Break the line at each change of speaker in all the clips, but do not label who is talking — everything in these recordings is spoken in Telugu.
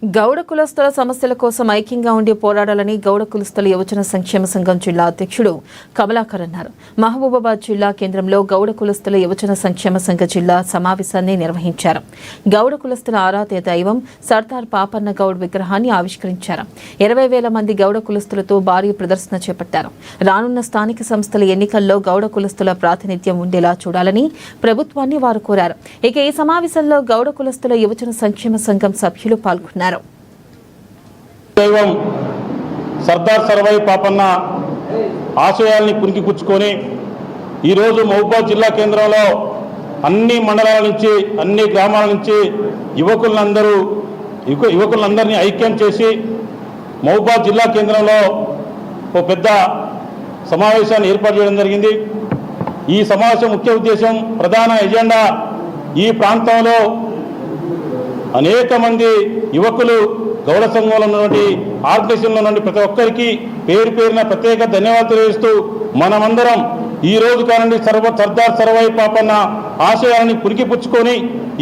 గౌడ కులస్తుల సమస్యల కోసం ఐక్యంగా ఉండి పోరాడాలని గౌడ కులస్తుల యువజన సంక్షేమ సంఘం జిల్లా అధ్యక్షుడు కమలాకర్ అన్నారు. మహబూబాబాద్ జిల్లా కేంద్రంలో గౌడ కులస్తుల యువజన సంక్షేమ సంఘ జిల్లా సమావేశాన్ని నిర్వహించారు. గౌడ కులస్తుల ఆరాధ్య దైవం సర్దార్ పాపన్న గౌడ్ విగ్రహాన్ని ఆవిష్కరించారు. 20,000 మంది గౌడ కులస్తులతో భారీ ప్రదర్శన చేపట్టారు. రానున్న స్థానిక సంస్థల ఎన్నికల్లో గౌడ కులస్తుల ప్రాతినిధ్యం ఉండేలా చూడాలని ప్రభుత్వాన్ని వారు కోరారు. ఇక ఈ సమావేశంలో గౌడ కులస్తుల యువజన సంక్షేమ సంఘం సభ్యులు పాల్గొన్నారు.
దైవం సర్దార్ సర్వాయి పాపన్న ఆశయాల్ని పుణికిపుచ్చుకొని ఈరోజు మహబూబాబాద్ జిల్లా కేంద్రంలో అన్ని మండలాల నుంచి అన్ని గ్రామాల నుంచి యువకులందరినీ ఐక్యం చేసి మహబూబాబాద్ జిల్లా కేంద్రంలో ఒక పెద్ద సమావేశాన్ని ఏర్పాటు చేయడం జరిగింది. ఈ సమావేశం ముఖ్య ఉద్దేశం, ప్రధాన ఎజెండా ఈ ప్రాంతంలో అనేక మంది యువకులు గౌడ సంఘంలో ఉన్నటువంటి ఆర్గనైజేషన్లో నుండి ప్రతి ఒక్కరికి పేరు పేరున ప్రత్యేక ధన్యవాదాలు తెలియజేస్తూ మనమందరం ఈ రోజు కానండి సర్దార్ సర్వాయి పాపన్న ఆశయాన్ని పుణికిపుచ్చుకొని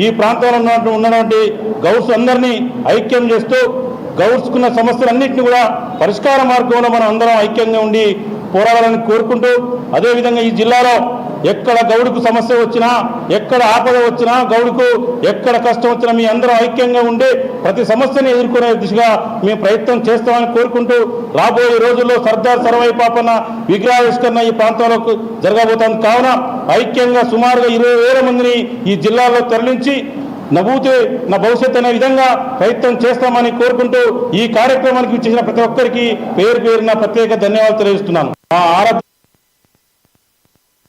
ఈ ప్రాంతంలో ఉన్నటువంటి గౌడ్స్ అందరినీ ఐక్యం చేస్తూ గౌడ్స్కున్న సమస్యలన్నింటినీ కూడా పరిష్కార మార్గంలో మనం అందరం ఐక్యంగా ఉండి పోరాడాలని కోరుకుంటూ, అదేవిధంగా ఈ జిల్లాలో ఎక్కడ గౌడుకు సమస్య వచ్చినా, ఎక్కడ ఆపద వచ్చినా, గౌడుకు ఎక్కడ కష్టం వచ్చినా మీ అందరం ఐక్యంగా ఉండి ప్రతి సమస్యని ఎదుర్కొనే దిశగా మేము ప్రయత్నం చేస్తామని కోరుకుంటూ, రాబోయే రోజుల్లో సర్దార్ సర్వాయి పాపన్న విగ్రహావిష్కరణ ఈ ప్రాంతంలో జరగబోతోంది. కావున ఐక్యంగా సుమారుగా 20,000 మందిని ఈ జిల్లాలో తరలించి నభూతే నా భవిష్యత్ అనే విధంగా ప్రయత్నం చేస్తామని కోరుకుంటూ ఈ కార్యక్రమానికి ఇచ్చిన ప్రతి ఒక్కరికి పేరు పేరున ప్రత్యేక ధన్యవాదాలు తెలియజేస్తున్నాను.